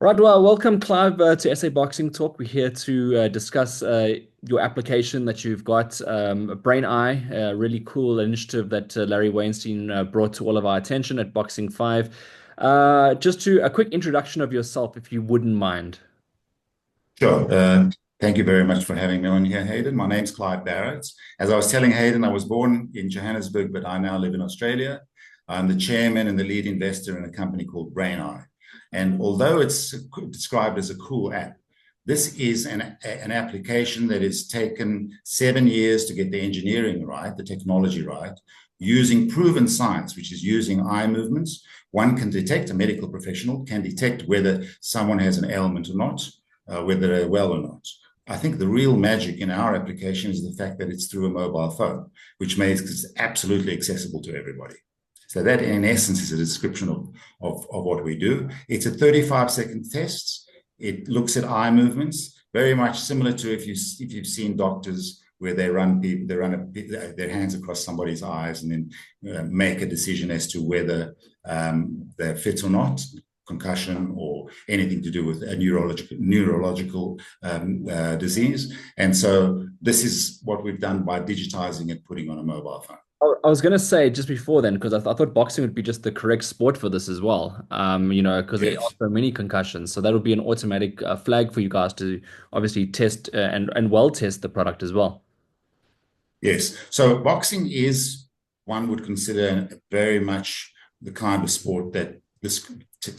Right, well, welcome, Clive, to SA Boxing Talk. We're here to discuss your application that you've got, Brain Eye, a really cool initiative that Larry Weinstein brought to all of our attention at Boxing 5. Just to a quick introduction of yourself, if you wouldn't mind. Sure. Thank you very much for having me on here, Hayden. My name's Clive Barrett. As I was telling Hayden, I was born in Johannesburg, but I now live in Australia. I'm the chairman and the lead investor in a company called Brain Eye. And although it's described as a cool app, this is an application that has taken 7 years to get the engineering right, the technology right, using proven science, which is using eye movements. One can detect, a medical professional can detect whether someone has an ailment or not, whether they're well or not. I think the real magic in our application is the fact that it's through a mobile phone, which makes it absolutely accessible to everybody. So that, in essence, is a description of what we do. It's a 35-second test. It looks at eye movements, very much similar to if you've seen doctors where they run their hands across somebody's eyes and then make a decision as to whether they're fit or not, concussion or anything to do with a neurological disease. And so this is what we've done by digitizing it, putting on a mobile phone. I was going to say just before then, because I thought boxing would be just the correct sport for this as well. Because there are Yes. so many concussions. So that would be an automatic flag for you guys to obviously test and well test the product as well. Yes. So boxing is, one would consider, very much the kind of sport that this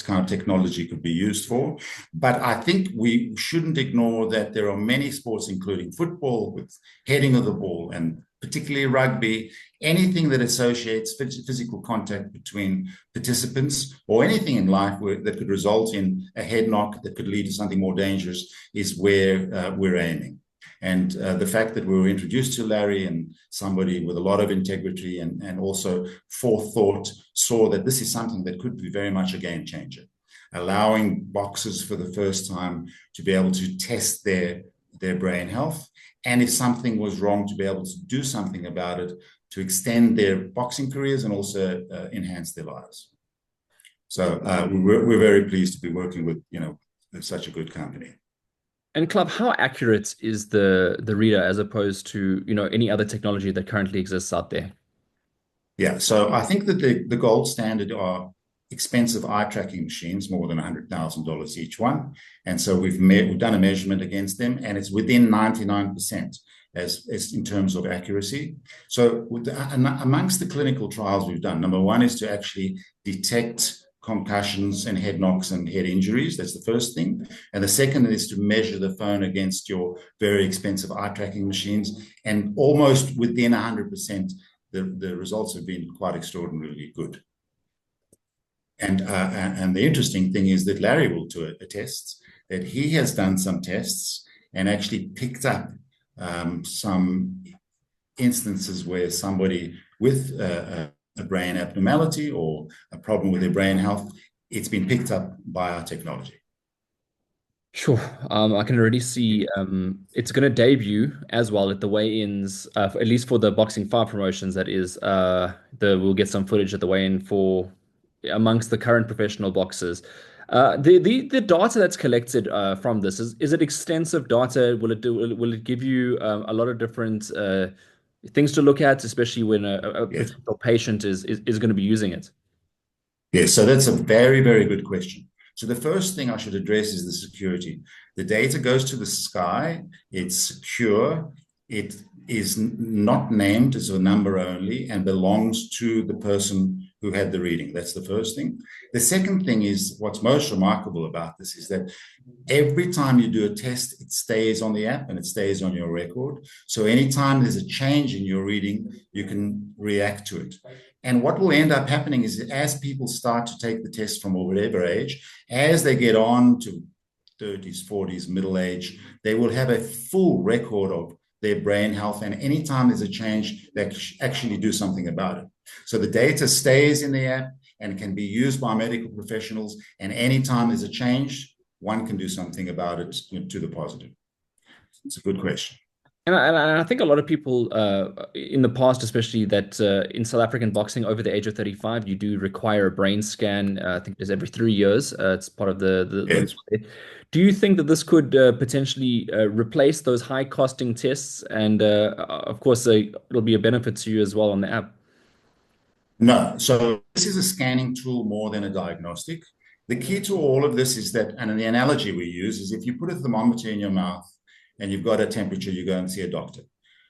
kind of technology could be used for. But I think we shouldn't ignore that there are many sports, including football with heading of the ball, and particularly rugby, anything that associates physical contact between participants, or anything in life that could result in a head knock that could lead to something more dangerous, is where we're aiming. And the fact that we were introduced to Larry, and somebody with a lot of integrity and also forethought, saw that this is something that could be very much a game changer, allowing boxers for the first time to be able to test their brain health. And if something was wrong, to be able to do something about it, to extend their boxing careers and also enhance their lives. So we're very pleased to be working with, such a good company. And Club, how accurate is the reader as opposed to, any other technology that currently exists out there? Yeah, so I think that the gold standard are expensive eye tracking machines, more than $100,000 each one. And so we've done a measurement against them, and it's within 99% as in terms of accuracy. So amongst the clinical trials we've done, number one is to actually detect concussions and head knocks and head injuries. That's the first thing. And the second is to measure the phone against your very expensive eye tracking machines. And almost within 100%, the results have been quite extraordinarily good. And the interesting thing is that Larry will attest that he has done some tests and actually picked up some instances where somebody with a brain abnormality or a problem with their brain health, it's been picked up by our technology. Sure. I can already see it's going to debut as well at the weigh-ins, at least for the Boxing 5 promotions. That is, we'll get some footage at the weigh-in for amongst the current professional boxers. The data that's collected from this is it extensive data? Will it give you a lot of different things to look at, especially when a Yes. potential patient is going to be using it? Yes, so that's a very, very good question. So the first thing I should address is the security. The data goes to the sky, it's secure, it is not named as a number only and belongs to the person who had the reading. That's the first thing. The second thing is, what's most remarkable about this is that every time you do a test, it stays on the app and it stays on your record. So anytime there's a change in your reading, you can react to it. And what will end up happening is that as people start to take the test from whatever age, as they get on to 30s, 40s, middle age, they will have a full record of their brain health. And anytime there's a change, they actually do something about it. So the data stays in the app and can be used by medical professionals. And anytime there's a change, one can do something about it to the positive. It's a good question. And I think a lot of people in the past, especially that in South African boxing over the age of 35, you do require a brain scan. I think it's every 3 years. It's part of the Yes. law there. Do you think that this could potentially replace those high costing tests? And of course, it'll be a benefit to you as well on the app. No. So this is a scanning tool more than a diagnostic. The key to all of this is that, and the analogy we use is if you put a thermometer in your mouth and you've got a temperature, you go and see a doctor.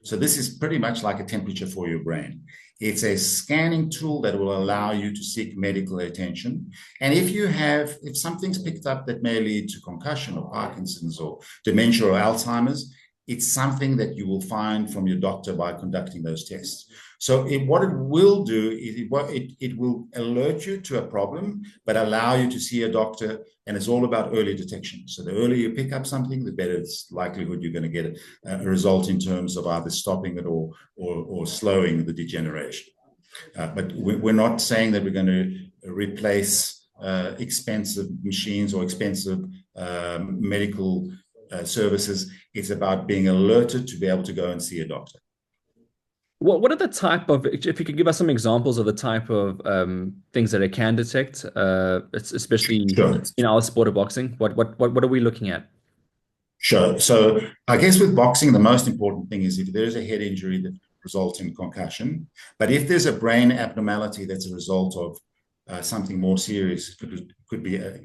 So this is pretty much like a temperature for your brain. It's a scanning tool that will allow you to seek medical attention. And if something's picked up that may lead to concussion or Parkinson's or dementia or Alzheimer's, it's something that you will find from your doctor by conducting those tests. So what it will do is it will alert you to a problem, but allow you to see a doctor. And it's all about early detection. So the earlier you pick up something, the better it's likelihood you're going to get a result in terms of either stopping it or slowing the degeneration. But we're not saying that we're going to replace expensive machines or expensive medical services. It's about being alerted to be able to go and see a doctor. What are the type of, if you could give us some examples of the type of things that it can detect, especially Sure. in our sport of boxing? What are we looking at? Sure. So I guess with boxing, the most important thing is if there is a head injury that results in concussion, but if there's a brain abnormality that's a result of something more serious, could be a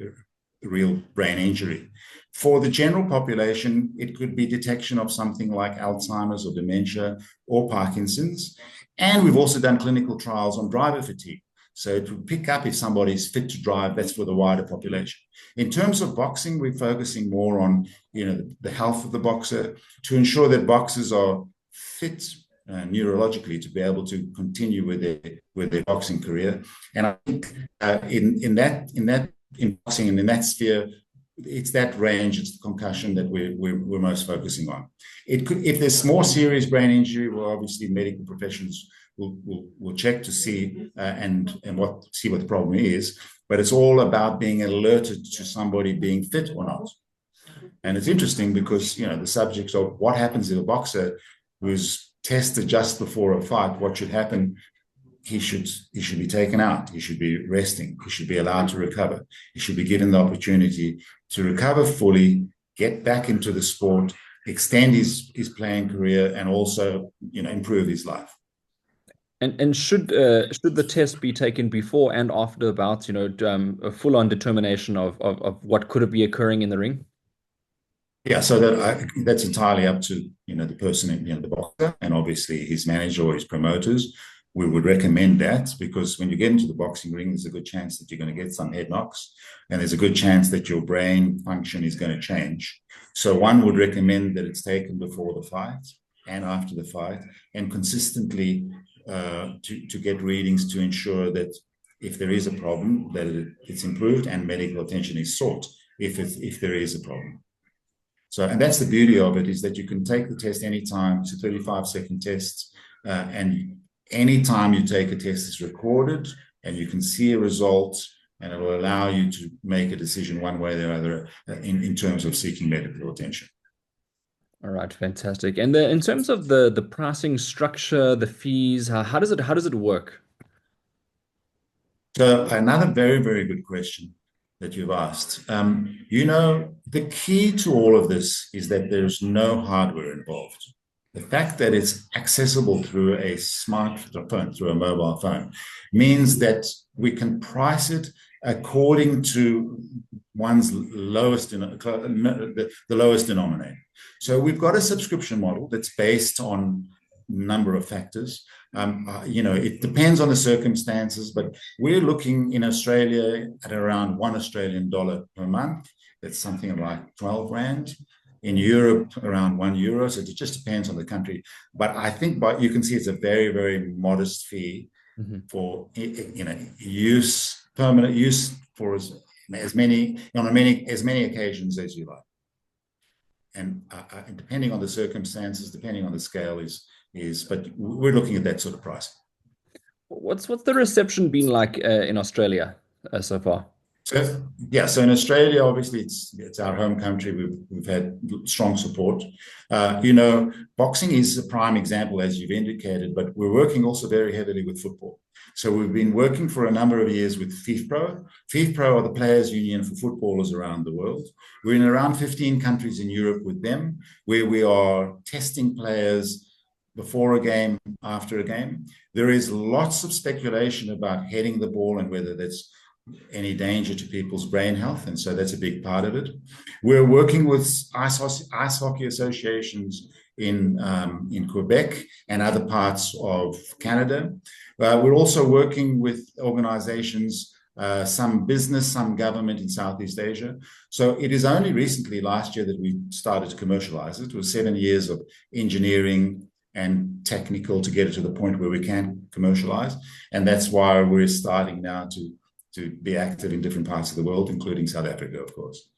real brain injury. For the general population, it could be detection of something like Alzheimer's or dementia or Parkinson's. And we've also done clinical trials on driver fatigue. So it will pick up if somebody's fit to drive. That's for the wider population. In terms of boxing, we're focusing more on the health of the boxer to ensure that boxers are fit neurologically to be able to continue with their boxing career. And I think in boxing and in that sphere, it's that range, it's the concussion that we're most focusing on. It could, if there's more serious brain injury, well, obviously medical professionals will check to see and see what the problem is. But it's all about being alerted to somebody being fit or not. And it's interesting because the subject of what happens if a boxer who's tested just before a fight, what should happen? He should be taken out. He should be resting. He should be allowed to recover. He should be given the opportunity to recover fully, get back into the sport, extend his playing career, and also improve his life. And should the test be taken before and after the bout, a full-on determination of what could be occurring in the ring? Yeah, so that's entirely up to the person, the boxer, and obviously his manager or his promoters. We would recommend that because when you get into the boxing ring, there's a good chance that you're going to get some head knocks, and there's a good chance that your brain function is going to change. So one would recommend that it's taken before the fight and after the fight, and consistently to get readings to ensure that if there is a problem, that it's improved and medical attention is sought if there is a problem. So, and that's the beauty of it, is that you can take the test anytime. It's a 35-second test, and anytime you take a test, it's recorded, and you can see a result, and it will allow you to make a decision one way or the other in terms of seeking medical attention. All right, fantastic. And in terms of the pricing structure, the fees, how does it work? So another very, very good question that you've asked. The key to all of this is that there's no hardware involved. The fact that it's accessible through a smartphone, through a mobile phone, means that we can price it according to one's the lowest denominator. So we've got a subscription model that's based on a number of factors. It depends on the circumstances, but we're looking in Australia at around $1 Australian per month. That's something like 12 Rand. In Europe, around €1. So it just depends on the country. But I think you can see it's a very, very modest fee Mhm. for permanent use for as many occasions as you like. And depending on the circumstances, depending on the scale but we're looking at that sort of pricing. What's the reception been like in Australia so far? So yeah, so in Australia, obviously it's our home country. We've had strong support. Boxing is a prime example, as you've indicated, but we're working also very heavily with football. So we've been working for a number of years with FIFPro. FIFPro are the players' union for footballers around the world. We're in around 15 countries in Europe with them, where we are testing players before a game, after a game. There is lots of speculation about heading the ball and whether that's any danger to people's brain health, and so that's a big part of it. We're working with ice hockey associations in Quebec and other parts of Canada. We're also working with organizations, some business, some government in Southeast Asia. So it is only recently, last year, that we started to commercialize it. It was 7 years of engineering and technical to get it to the point where we can commercialize, and that's why we're starting now to be active in different parts of the world, including South Africa, of course.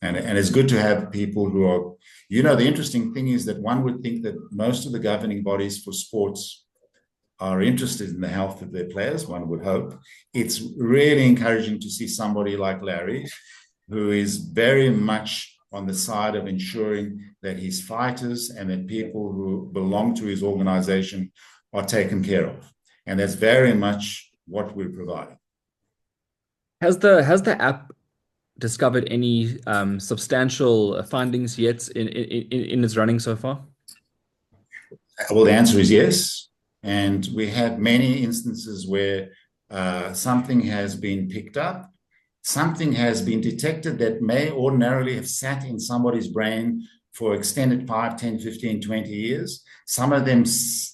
And it's good to have people who are, the interesting thing is that one would think that most of the governing bodies for sports are interested in the health of their players, one would hope. It's really encouraging to see somebody like Larry, who is very much on the side of ensuring that his fighters and that people who belong to his organization are taken care of. And that's very much what we're providing. Has the app discovered any substantial findings yet in its running so far? Well, the answer is yes. And we have many instances where something has been picked up, something has been detected that may ordinarily have sat in somebody's brain for extended 5, 10, 15, 20 years. Some of them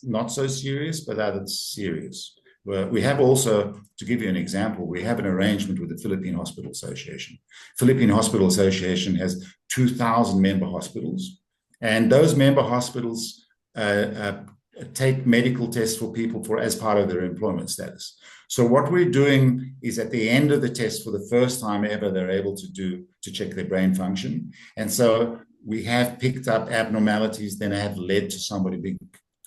not so serious, but others serious. We have also, to give you an example, we have an arrangement with the Philippine Hospital Association. Philippine Hospital Association has 2,000 member hospitals, and those member hospitals take medical tests for people as part of their employment status. So what we're doing is at the end of the test, for the first time ever, they're able to check their brain function. And so we have picked up abnormalities that have led to somebody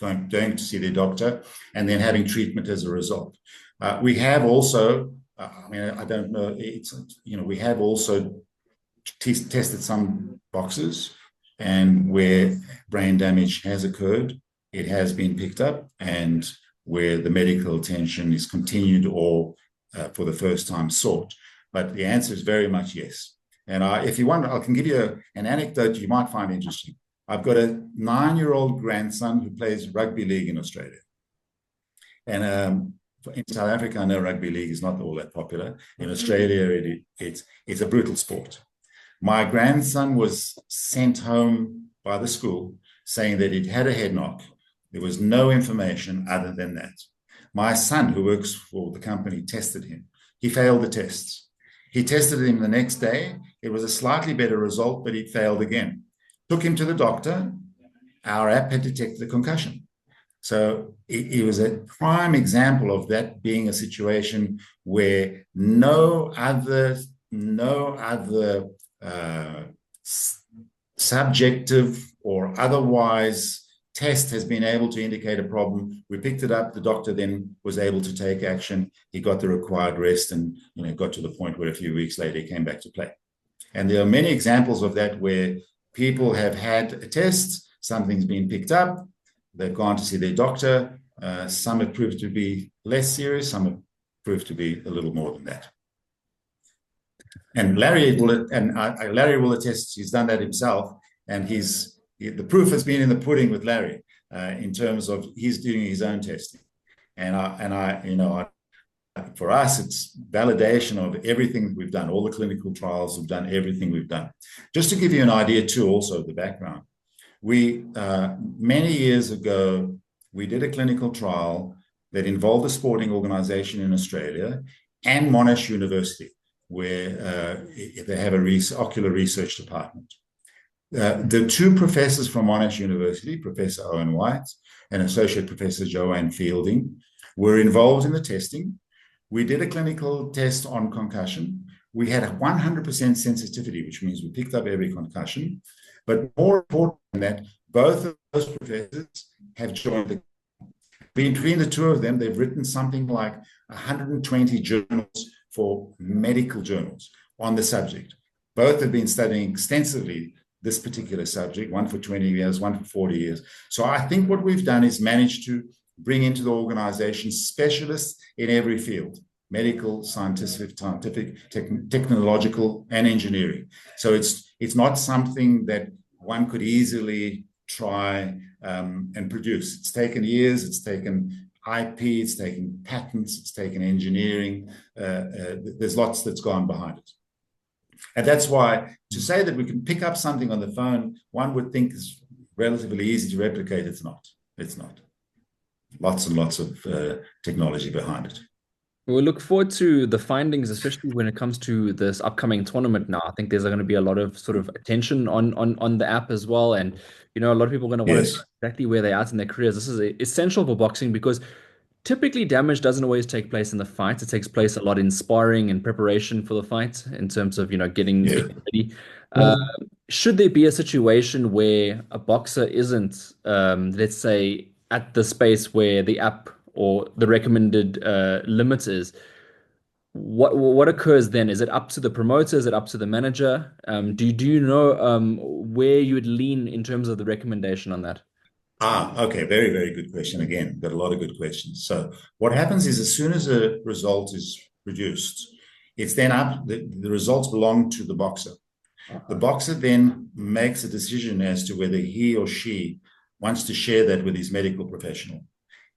going to see their doctor and then having treatment as a result. We have also, I don't know, we have also tested some boxes, and where brain damage has occurred, it has been picked up, and where the medical attention is continued or for the first time sought. But the answer is very much yes. And if you want, I can give you an anecdote you might find interesting. I've got a 9-year-old grandson who plays rugby league in Australia. And in South Africa, I know rugby league is not all that popular. In Australia, it's a brutal sport. My grandson was sent home by the school saying that he'd had a head knock. There was no information other than that. My son, who works for the company, tested him. He failed the tests. He tested him the next day. It was a slightly better result, but he failed again. Took him to the doctor. Our app had detected a concussion. So it was a prime example of that being a situation where no other subjective or otherwise test has been able to indicate a problem. We picked it up. The doctor then was able to take action. He got the required rest, and got to the point where a few weeks later he came back to play. And there are many examples of that where people have had a test, something's been picked up, they've gone to see their doctor. Some have proved to be less serious, some have proved to be a little more than that. And Larry will attest. He's done that himself, and the proof has been in the pudding with Larry in terms of he's doing his own testing. For us, it's validation of everything we've done, all the clinical trials we've done, everything we've done. Just to give you an idea too, also of the background, many years ago, we did a clinical trial that involved a sporting organization in Australia and Monash University, where they have a ocular research department. The two professors from Monash University, Professor Owen White and Associate Professor Joanne Fielding, were involved in the testing. We did a clinical test on concussion. We had a 100% sensitivity, which means we picked up every concussion. But more important than that, both of those professors have joined between the two of them, they've written something like 120 journals for medical journals on the subject. Both have been studying extensively this particular subject, one for 20 years, one for 40 years. So I think what we've done is managed to bring into the organization specialists in every field: medical, scientific, technological, and engineering. So it's not something that one could easily try and produce. It's taken years, it's taken IP, it's taken patents, it's taken engineering. There's lots that's gone behind it. And that's why to say that we can pick up something on the phone, one would think is relatively easy to replicate. It's not. It's not. Lots and lots of technology behind it. We look forward to the findings, especially when it comes to this upcoming tournament now. I think there's going to be a lot of sort of attention on the app as well. And, a lot of people are going to want to know Yes. exactly where they're at in their careers. This is essential for boxing because typically damage doesn't always take place in the fight. It takes place a lot in sparring and preparation for the fight in terms of, Yeah. getting ready. Uh, should there be a situation where a boxer isn't, let's say, at the space where the app or the recommended limit is, what occurs then? Is it up to the promoter? Is it up to the manager? Do you know where you would lean in terms of the recommendation on that? Okay. Very, very good question. Again, got a lot of good questions. So what happens is as soon as a result is produced, it's then up, the results belong to the boxer. The boxer then makes a decision as to whether he or she wants to share that with his medical professional.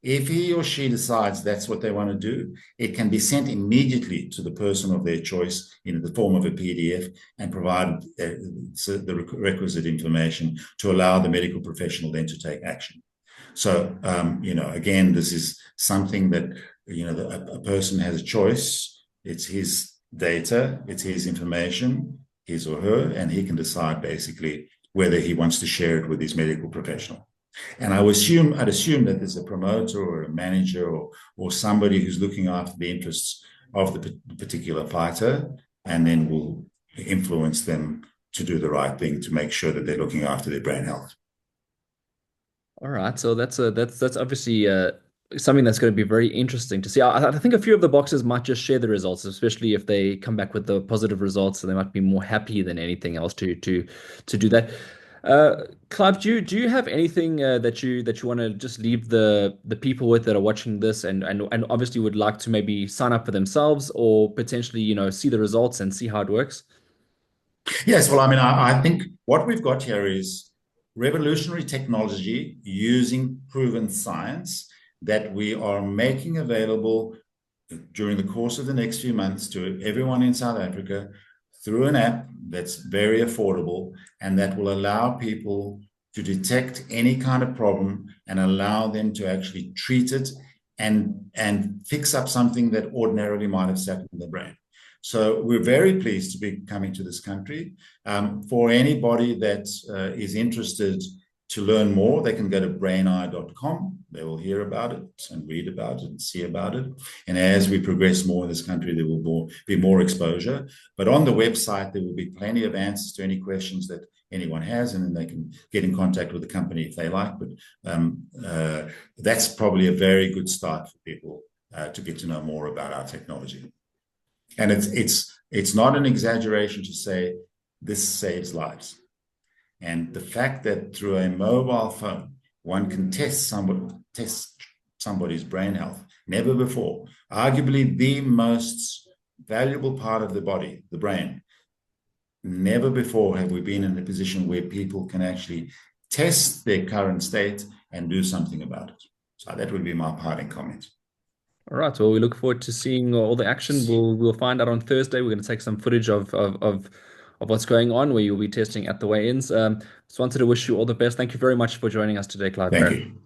If he or she decides that's what they want to do, it can be sent immediately to the person of their choice in the form of a PDF and provide the requisite information to allow the medical professional then to take action. So, again, this is something that, a person has a choice. It's his data, it's his information, his or her, and he can decide basically whether he wants to share it with his medical professional. And I'd assume that there's a promoter or a manager or somebody who's looking after the interests of the particular fighter, and then will influence them to do the right thing to make sure that they're looking after their brain health. All right, so that's obviously something that's going to be very interesting to see. I think a few of the boxers might just share the results, especially if they come back with the positive results, so they might be more happy than anything else to do that. Clive, do you have anything that you want to just leave the people with that are watching this and obviously would like to maybe sign up for themselves or potentially see the results and see how it works? Yes, well, I mean, I think what we've got here is revolutionary technology using proven science that we are making available during the course of the next few months to everyone in South Africa through an app that's very affordable and that will allow people to detect any kind of problem and allow them to actually treat it and fix up something that ordinarily might have sat in the brain. So we're very pleased to be coming to this country. For anybody that is interested to learn more, they can go to braineye.com. They will hear about it and read about it and see about it. And as we progress more in this country, there will be more exposure. But on the website, there will be plenty of answers to any questions that anyone has, and then they can get in contact with the company if they like. But that's probably a very good start for people to get to know more about our technology. And it's not an exaggeration to say this saves lives. And the fact that through a mobile phone, one can test somebody's brain health, never before, arguably the most valuable part of the body, the brain. Never before have we been in a position where people can actually test their current state and do something about it. So that would be my parting comment. All right. Well, we look forward to seeing all the action. We'll find out on Thursday. We're going to take some footage of what's going on, where you'll be testing at the weigh-ins. Just wanted to wish you all the best. Thank you very much for joining us today, Clive Thank Barrett. you.